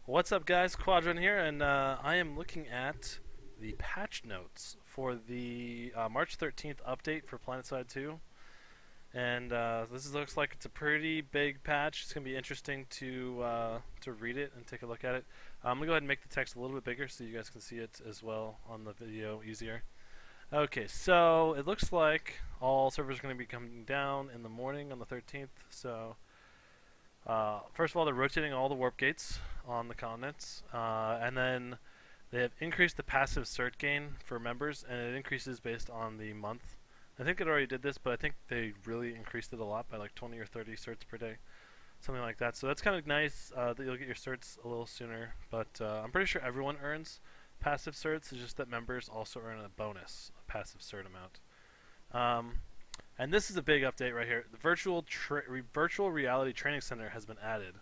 What's up, guys? Quadrant here, and I am looking at the patch notes for the March 13th update for Planetside 2. And looks like it's a pretty big patch. It's going to be interesting to read it and take a look at it. I'm going to go ahead and make the text a little bit bigger so you guys can see it as well on the video easier. Okay, so it looks like all servers are going to be coming down in the morning on the 13th. So first of all, they're rotating all the warp gates on the continents, and then they have increased the passive cert gain for members, and it increases based on the month. I think it already did this, but I think they really increased it a lot by like 20 or 30 certs per day, something like that. So that's kind of nice that you'll get your certs a little sooner, but I'm pretty sure everyone earns passive certs. It's just that members also earn a bonus, a passive cert amount. And this is a big update right here. The virtual reality training center has been added.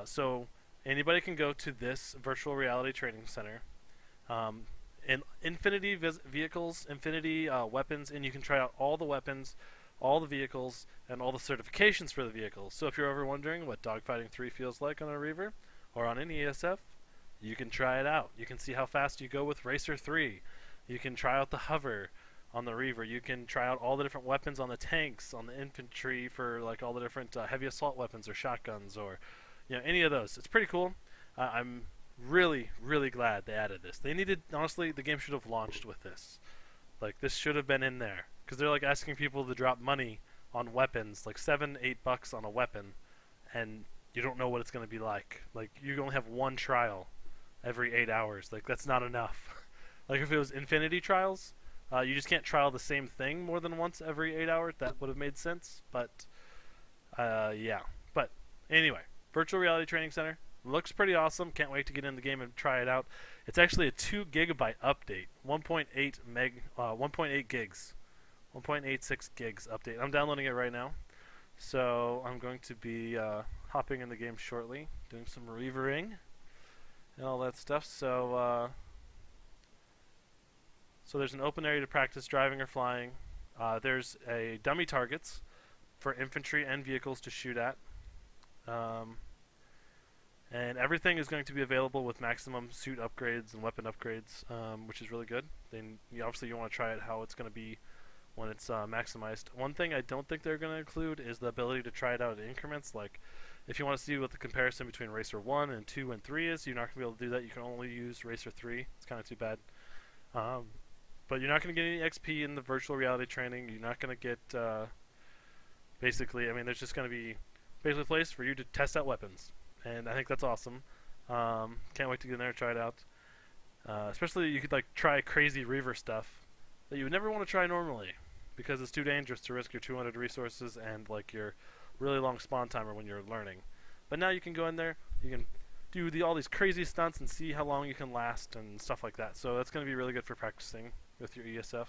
So anybody can go to this virtual reality training center. In Infinity vehicles, Infinity weapons, and you can try out all the weapons, all the vehicles, and all the certifications for the vehicles. So if you're ever wondering what Dogfighting 3 feels like on a Reaver or on any ESF, you can try it out. You can see how fast you go with Racer 3. You can try out the hover on the Reaver. You can try out all the different weapons on the tanks, on the infantry for like all the different heavy assault weapons or shotguns or any of those. It's pretty cool. I'm really glad they added this. They needed, honestly, the game should have launched with this. Like, this should have been in there because they're like asking people to drop money on weapons, like $7-8 on a weapon, and you don't know what it's going to be like. Like, you only have one trial every 8 hours. Like, that's not enough. Like, if it was Infinity trials, you just can't trial the same thing more than once every 8 hours. That would have made sense, but yeah. But anyway, Virtual Reality Training Center looks pretty awesome. Can't wait to get in the game and try it out. It's actually a 2 gigabyte update, 1.8 gigs, 1.86 gigs update. I'm downloading it right now, so I'm going to be hopping in the game shortly, doing some reavering and all that stuff. So there's an open area to practice driving or flying. There's a dummy targets for infantry and vehicles to shoot at. And everything is going to be available with maximum suit upgrades and weapon upgrades, which is really good. Then obviously you want to try it how it's going to be when it's maximized. One thing I don't think they're going to include is the ability to try it out in increments. Like, if you want to see what the comparison between Racer 1 and 2 and 3 is, you're not going to be able to do that. You can only use Racer 3. It's kind of too bad. But you're not going to get any XP in the virtual reality training. You're not going to get, basically, I mean, there's just going to be basically a place for you to test out weapons. And I think that's awesome. Can't wait to get in there and try it out. Especially you could like try crazy Reaver stuff that you would never want to try normally because it's too dangerous to risk your 200 resources and like your really long spawn timer when you're learning. But now you can go in there, you can do all these crazy stunts and see how long you can last and stuff like that. So that's going to be really good for practicing with your ESF.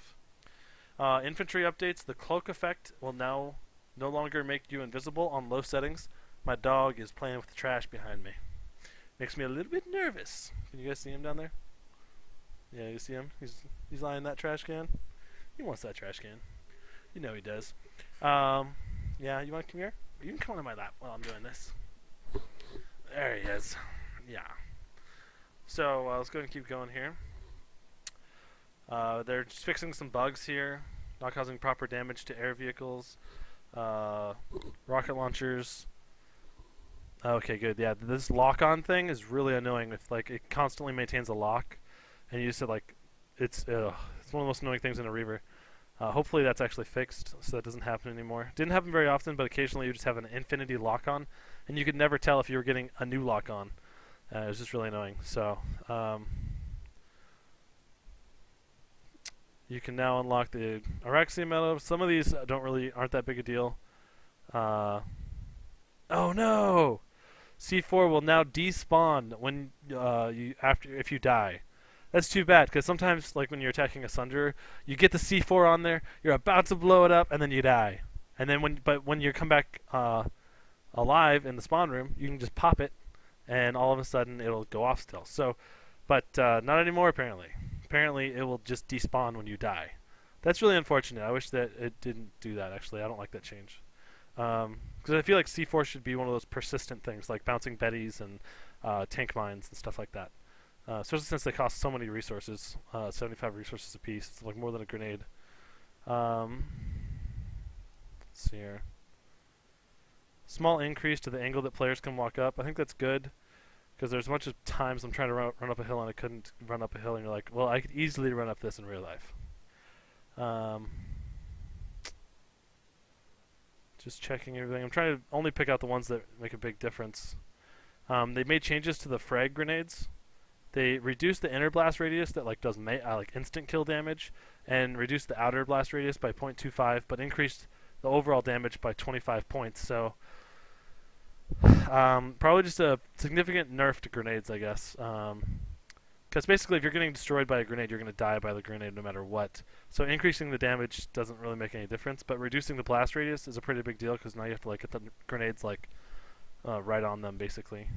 Infantry updates. The cloak effect will now no longer make you invisible on low settings. My dog is playing with the trash behind me. Makes me a little bit nervous. Can you guys see him down there? Yeah, you see him? He's lying in that trash can. He wants that trash can. You know he does. Yeah, you want to come here? You can come on my lap while I'm doing this. There he is. Yeah. So let's go and keep going here. They're just fixing some bugs here, not causing proper damage to air vehicles, rocket launchers. Okay, good. Yeah, this lock-on thing is really annoying. If like it constantly maintains a lock, and you said like it's one of the most annoying things in a Reaver. Hopefully that's actually fixed, so that doesn't happen anymore. Didn't happen very often, but occasionally you just have an infinity lock-on, and you could never tell if you were getting a new lock-on. It was just really annoying. So you can now unlock the Araxia medal. Some of these aren't that big a deal. Oh no! C4 will now despawn when if you die. That's too bad because sometimes, like when you're attacking a Sunderer, you get the C4 on there, you're about to blow it up, and then you die. And then when you come back alive in the spawn room, you can just pop it, and all of a sudden it'll go off still. So, but not anymore apparently. Apparently it will just despawn when you die. That's really unfortunate. I wish that it didn't do that. Actually, I don't like that change. Because I feel like C4 should be one of those persistent things, like bouncing betties and tank mines and stuff like that. Especially since they cost so many resources, 75 resources a piece. It's like more than a grenade. Let's see here. Small increase to the angle that players can walk up. I think that's good because there's a bunch of times I'm trying to run up a hill and I couldn't run up a hill, and you're like, well, I could easily run up this in real life. Just checking everything. I'm trying to only pick out the ones that make a big difference. They made changes to the frag grenades. They reduced the inner blast radius that like does like instant kill damage, and reduced the outer blast radius by 0.25, but increased the overall damage by 25 points. So probably just a significant nerf to grenades, I guess. Because basically, if you're getting destroyed by a grenade, you're going to die by the grenade no matter what. So increasing the damage doesn't really make any difference, but reducing the blast radius is a pretty big deal because now you have to like get the grenades like right on them, basically.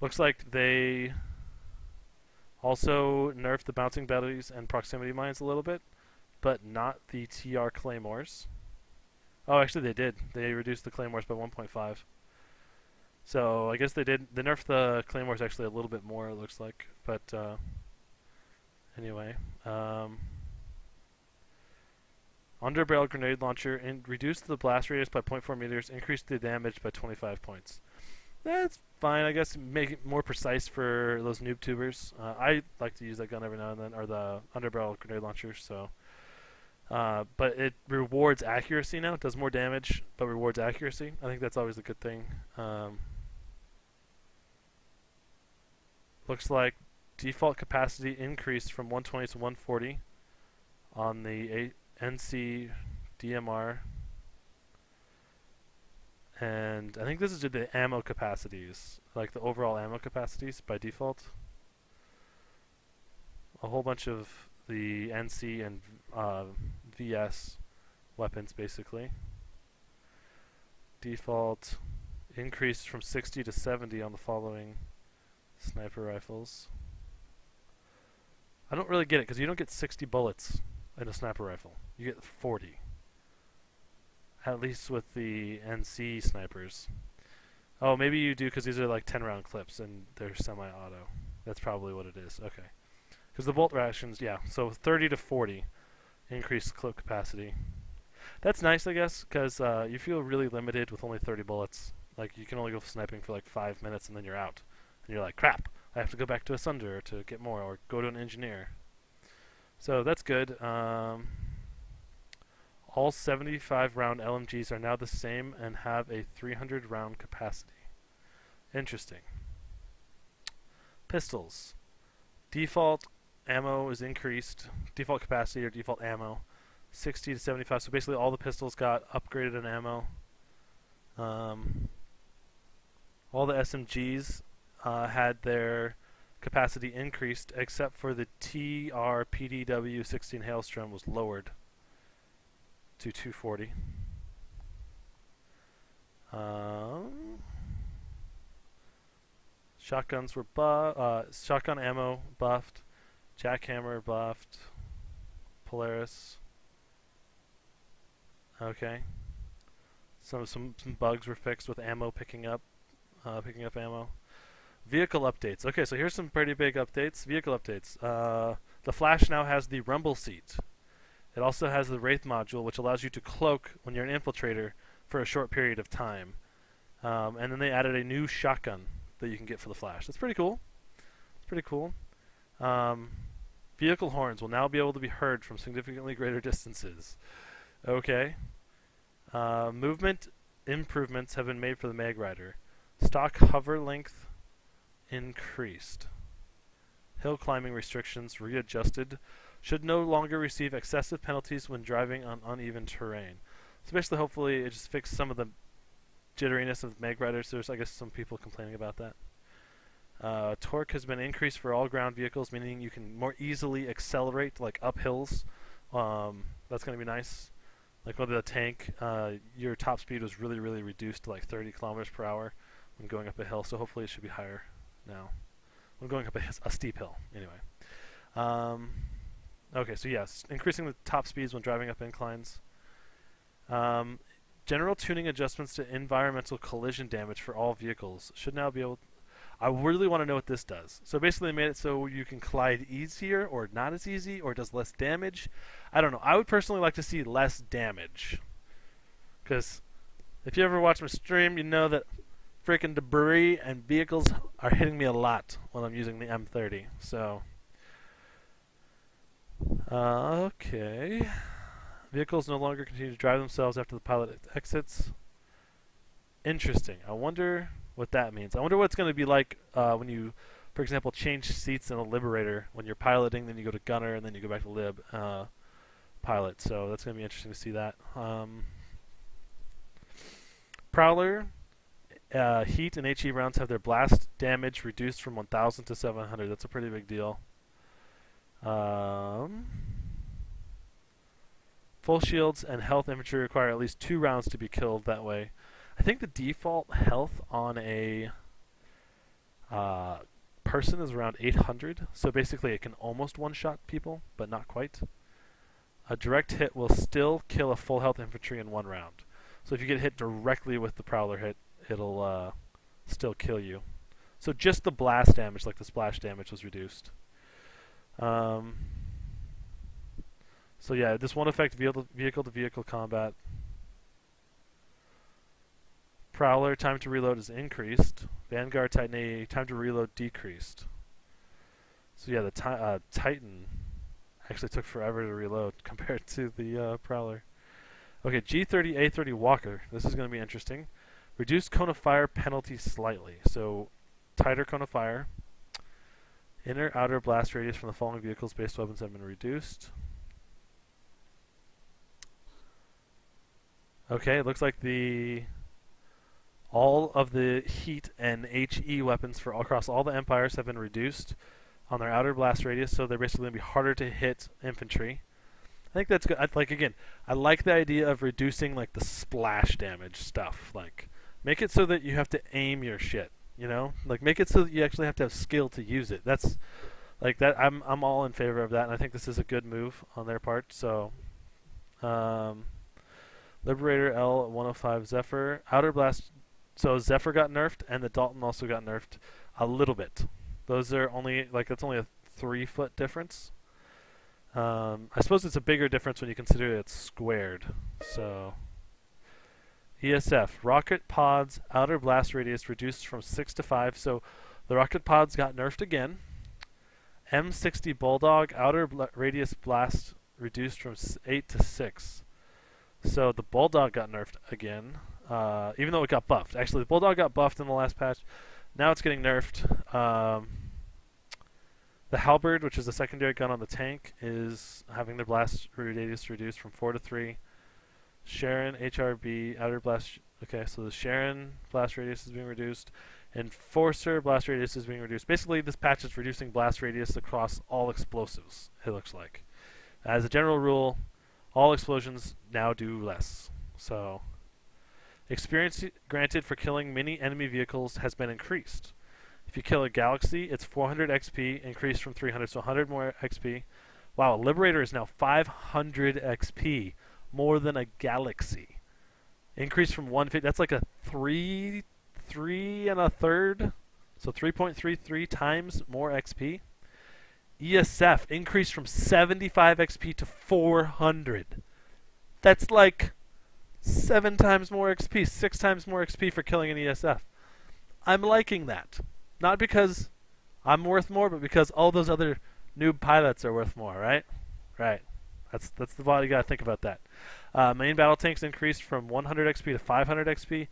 Looks like they also nerfed the bouncing batteries and proximity mines a little bit, but not the TR claymores. Oh, actually they did. They reduced the claymores by 1.5. So I guess they did. They nerfed the claymores actually a little bit more, it looks like. But anyway, underbarrel grenade launcher reduced the blast radius by 0.4 meters, increased the damage by 25 points. That's fine, I guess. Make it more precise for those noob tubers. I like to use that gun every now and then, or the underbarrel grenade launcher. So, but it rewards accuracy now. It does more damage, but rewards accuracy. I think that's always a good thing. Looks like default capacity increased from 120 to 140 on the NC DMR. And I think this is just the ammo capacities, like the overall ammo capacities by default. A whole bunch of the NC and VS weapons, basically. Default increased from 60 to 70 on the following sniper rifles. I don't really get it, because you don't get 60 bullets in a sniper rifle. You get 40. At least with the NC snipers. Oh, maybe you do because these are like 10 round clips and they're semi-auto. That's probably what it is. Okay. Because the bolt rations, yeah. So 30 to 40 increased clip capacity. That's nice, I guess, because you feel really limited with only 30 bullets. Like you can only go sniping for like 5 minutes and then you're out. And you're like, crap, I have to go back to a Sunder to get more, or go to an engineer. So that's good. All 75 round LMGs are now the same and have a 300 round capacity. Interesting. Pistols. Default ammo is increased. Default capacity or default ammo. 60 to 75. So basically all the pistols got upgraded in ammo. All the SMGs had their capacity increased, except for the TR PDW 16 Hailstrom was lowered to 240. Shotguns were shotgun ammo buffed, jackhammer buffed, Polaris. Okay. Some bugs were fixed with ammo picking up ammo. Vehicle updates. Okay, so here's some pretty big updates. Vehicle updates. The Flash now has the rumble seat. It also has the Wraith module, which allows you to cloak when you're an infiltrator for a short period of time. And then they added a new shotgun that you can get for the Flash. That's pretty cool. It's pretty cool. Vehicle horns will now be able to be heard from significantly greater distances. Okay. Movement improvements have been made for the Mag Rider. Stock hover length increased. Hill climbing restrictions readjusted. Should no longer receive excessive penalties when driving on uneven terrain. So basically, hopefully, it just fixed some of the jitteriness of Mag Riders. There's, I guess, some people complaining about that. Torque has been increased for all ground vehicles, meaning you can more easily accelerate, like up hills. That's going to be nice. Like with the tank, your top speed was really, really reduced to like 30 kilometers per hour when going up a hill. So hopefully, it should be higher now. When going up a steep hill, anyway. Okay, so yes, increasing the top speeds when driving up inclines. General tuning adjustments to environmental collision damage for all vehicles should now be able. I really want to know what this does. So basically, they made it so you can collide easier, or not as easy, or does less damage. I don't know. I would personally like to see less damage, because if you ever watch my stream, you know that freaking debris and vehicles are hitting me a lot when I'm using the M30. So, okay. Vehicles no longer continue to drive themselves after the pilot exits. Interesting. I wonder what that means. I wonder what it's going to be like when you, for example, change seats in a Liberator. When you're piloting, then you go to Gunner, and then you go back to Lib pilot. So that's going to be interesting to see that. Prowler, Heat, and HE rounds have their blast damage reduced from 1,000 to 700. That's a pretty big deal. Full shields and health infantry require at least 2 rounds to be killed that way. I think the default health on a person is around 800, so basically it can almost one-shot people, but not quite. A direct hit will still kill a full health infantry in 1 round. So if you get hit directly with the Prowler hit, it'll still kill you. So just the blast damage, like the splash damage, was reduced. So yeah, this won't affect vehicle-to-vehicle combat. Prowler, time to reload is increased. Vanguard, Titan A, time to reload decreased. So yeah, the Titan actually took forever to reload compared to the Prowler. Okay, G30, A30 Walker. This is going to be interesting. Reduced cone of fire penalty slightly. So tighter cone of fire. Inner, outer blast radius from the following vehicles' based weapons have been reduced. Okay, it looks like all of the Heat and HE weapons for across all the Empires have been reduced on their outer blast radius, so they're basically going to be harder to hit infantry. I think that's good. I like the idea of reducing like the splash damage stuff. Like, make it so that you have to aim your shit. You know, like make it so that you actually have to have skill to use it. That's like that. I'm all in favor of that, and I think this is a good move on their part. So. Liberator L105 Zephyr. Outer Blast. So Zephyr got nerfed, and the Dalton also got nerfed a little bit. Those are only, that's only a 3-foot difference. I suppose it's a bigger difference when you consider it's squared. So. ESF. Rocket Pods. Outer Blast Radius reduced from 6 to 5. So the Rocket Pods got nerfed again. M60 Bulldog. Outer Radius Blast reduced from 8 to 6. So the Bulldog got nerfed again, even though it got buffed. Actually, the Bulldog got buffed in the last patch. Now it's getting nerfed. The Halberd, which is the secondary gun on the tank, is having their blast radius reduced from 4 to 3. Sharon, HRB, outer blast... Okay, so the Sharon blast radius is being reduced. Enforcer blast radius is being reduced. Basically, this patch is reducing blast radius across all explosives, it looks like. As a general rule, all explosions now do less. So, experience granted for killing many enemy vehicles has been increased. If you kill a Galaxy, it's 400 XP, increased from 300, so 100 more XP. Wow, Liberator is now 500 XP, more than a Galaxy. Increased from 150, that's like a 3 1/3, so 3.33 times more XP. ESF increased from 75 XP to 400. That's like 7 times more XP, 6 times more XP for killing an ESF. I'm liking that. Not because I'm worth more, but because all those other noob pilots are worth more, right? Right. That's the body. You gotta think about that. Main battle tanks increased from 100 XP to 500 XP.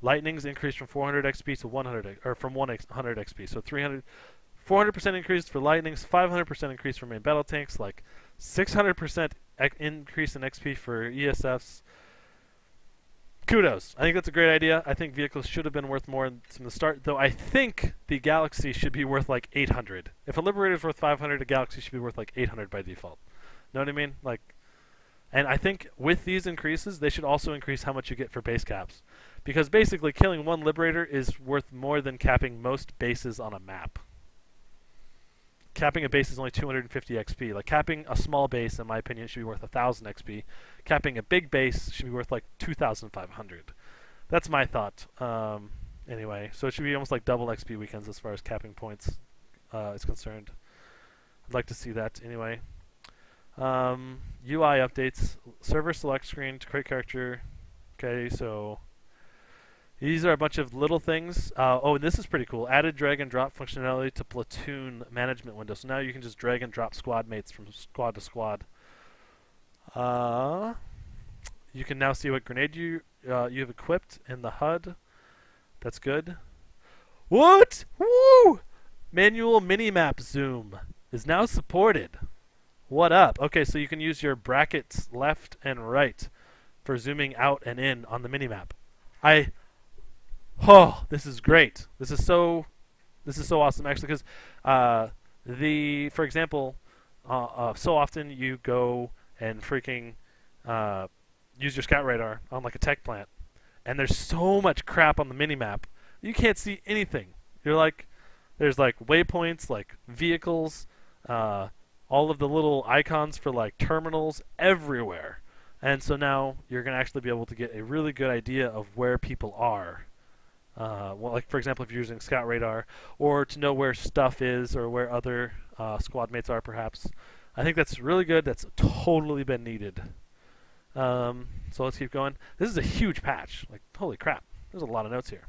Lightnings increased from 400 XP to 100, or from 100 XP. So 400% increase for lightnings, 500% increase for main battle tanks, like 600% increase in XP for ESFs. Kudos. I think that's a great idea. I think vehicles should have been worth more from the start, though I think the Galaxy should be worth like 800. If a Liberator is worth 500, a Galaxy should be worth like 800 by default. Know what I mean? Like, and I think with these increases, they should also increase how much you get for base caps. Because basically, killing one Liberator is worth more than capping most bases on a map. capping a base is only 250 XP. Like capping a small base, in my opinion, should be worth 1,000 XP. Capping a big base should be worth like 2,500. That's my thought. Anyway, so it should be almost like double XP weekends as far as capping points is concerned. I'd like to see that anyway. UI updates, server select screen to create character. Okay, so these are a bunch of little things. Oh, and this is pretty cool. Added drag and drop functionality to platoon management window. So now you can just drag and drop squad mates from squad to squad. You can now see what grenade you have equipped in the HUD. That's good. What? Woo! Manual minimap zoom is now supported. What up? Okay, so you can use your brackets left and right for zooming out and in on the minimap. Oh, this is great. This is so awesome actually, because for example, so often you go and freaking use your scout radar on like a tech plant, and there's so much crap on the minimap you can't see anything. You're like, there's like waypoints, like vehicles, all of the little icons for like terminals everywhere. And so now you're going to actually be able to get a really good idea of where people are. Well, like for example, if you're using Scout Radar, or to know where stuff is or where other squad mates are, perhaps. I think that's really good. That's totally been needed. So let's keep going. This is a huge patch. Like, holy crap. There's a lot of notes here.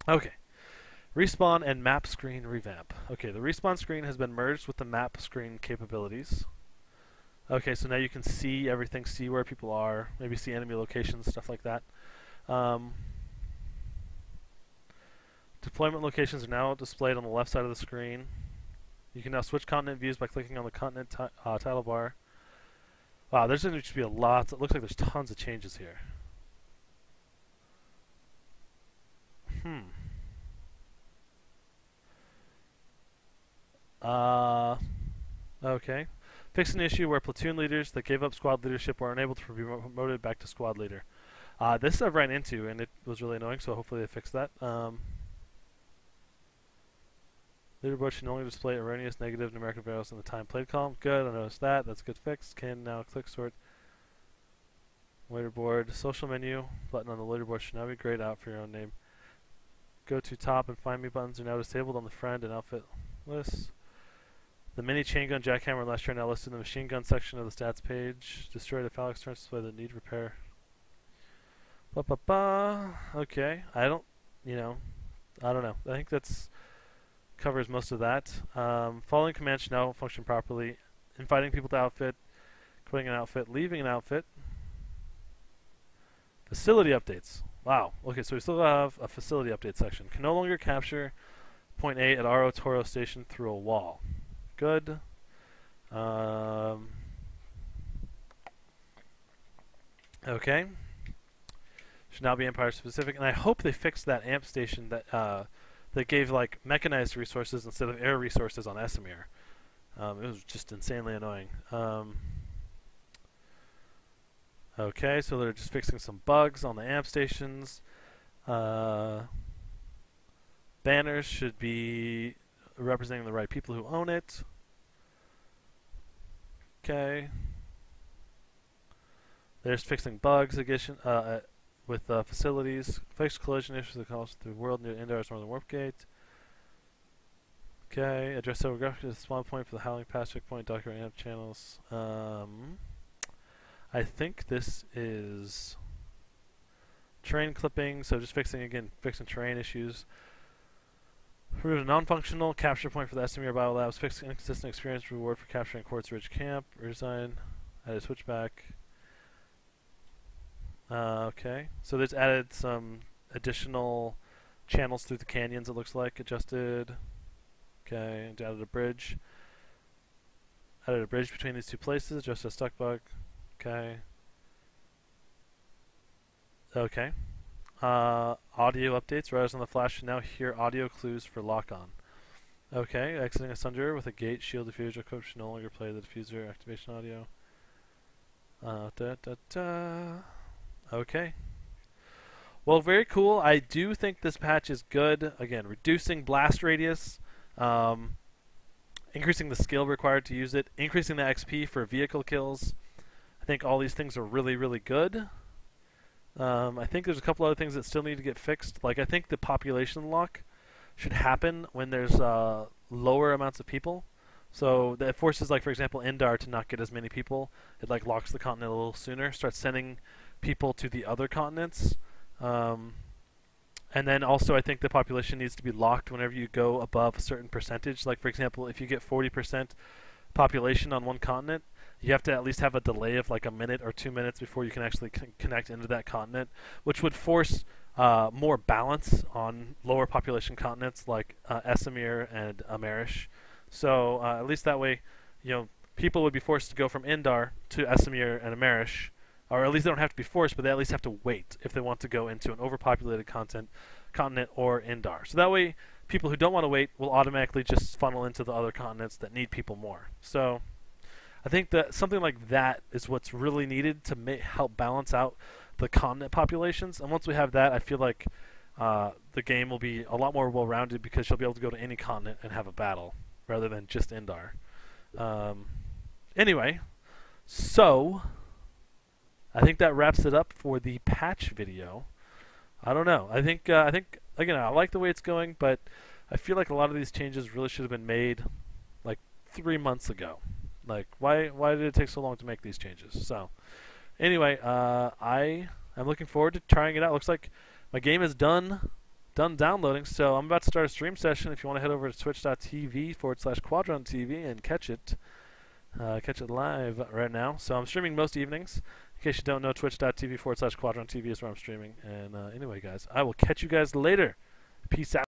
Okay. Respawn and map screen revamp. Okay, the respawn screen has been merged with the map screen capabilities. Okay, so now you can see everything, see where people are, maybe see enemy locations, stuff like that. Deployment locations are now displayed on the left side of the screen. You can now switch continent views by clicking on the continent title bar. Wow, there's going to be a lot. It looks like there's tons of changes here. Okay. Fix an issue where platoon leaders that gave up squad leadership were unable to be promoted back to squad leader. This I've ran into, and it was really annoying, so hopefully they fix that. Leaderboard should only display erroneous negative numerical values in the time played column. Good, I noticed that. That's a good fix. Can now click sort. Leaderboard. Social menu. Button on the leaderboard should now be grayed out for your own name. Go to top and find me buttons are now disabled on the friend and outfit lists. The mini chain gun, jackhammer, and last are now listed in the machine gun section of the stats page. Destroy the phalanx turns display that need repair. Okay, I don't know. I think that's covers most of that. Following commands should now function properly. Inviting people to outfit, quitting an outfit, leaving an outfit. Facility updates. Wow. Okay, so we still have a facility update section. Can no longer capture point A at Aro Toro Station through a wall. Good. Okay. Should now be Empire specific, and I hope they fixed that amp station that that gave like mechanized resources instead of air resources on Esamir. It was just insanely annoying. Okay, so they're just fixing some bugs on the amp stations. Banners should be representing the right people who own it. Okay. They're just fixing bugs with facilities. Fixed collision issues that cause the world near Indar's northern warp gate. Okay. Address several graphics as a spawn point for the Howling Pass checkpoint, document amp channels. I think this is terrain clipping, so just fixing terrain issues. Remove a non-functional capture point for the Estimir Biolabs. Fix inconsistent experience reward for capturing Quartz Ridge Camp. Redesign. Added switchback. Okay. So there's added some additional channels through the canyons, it looks like. Adjusted. Okay. And added a bridge. Added a bridge between these two places. Adjusted a stuck bug. Okay. Okay. Audio updates. Riders on the Flash should now hear audio clues for lock-on. Okay. Exiting a Sunder with a gate shield diffuser equipped should no longer play the diffuser activation audio. Okay. Well, very cool. I do think this patch is good. Again, reducing blast radius. increasing the skill required to use it, increasing the XP for vehicle kills. I think all these things are really, really good. I think there's a couple other things that still need to get fixed. Like, I think the population lock should happen when there's lower amounts of people. So that forces, like, for example, Indar to not get as many people. It like locks the continent a little sooner, starts sending people to the other continents. And then also I think the population needs to be locked whenever you go above a certain percentage. Like, for example, if you get 40% population on one continent, you have to at least have a delay of like a minute or 2 minutes before you can actually connect into that continent, which would force more balance on lower population continents like Esamir and Amerish. So at least that way, people would be forced to go from Indar to Esamir and Amerish, or at least they don't have to be forced, but they at least have to wait if they want to go into an overpopulated continent or Indar. So that way, people who don't want to wait will automatically just funnel into the other continents that need people more. So I think that something like that is what's really needed to help balance out the continent populations. And once we have that, I feel like the game will be a lot more well-rounded because you'll be able to go to any continent and have a battle rather than just Indar. Anyway, so I think that wraps it up for the patch video. I don't know. I think again, I like the way it's going, but I feel like a lot of these changes really should have been made like 3 months ago. Like, why did it take so long to make these changes? So anyway, I am looking forward to trying it out. Looks like my game is done downloading, so I'm about to start a stream session. If you want to head over to twitch.tv/QuadronTV and catch it live right now. So I'm streaming most evenings. In case you don't know, twitch.tv/QuadronTV is where I'm streaming. And anyway, guys, I will catch you guys later. Peace out.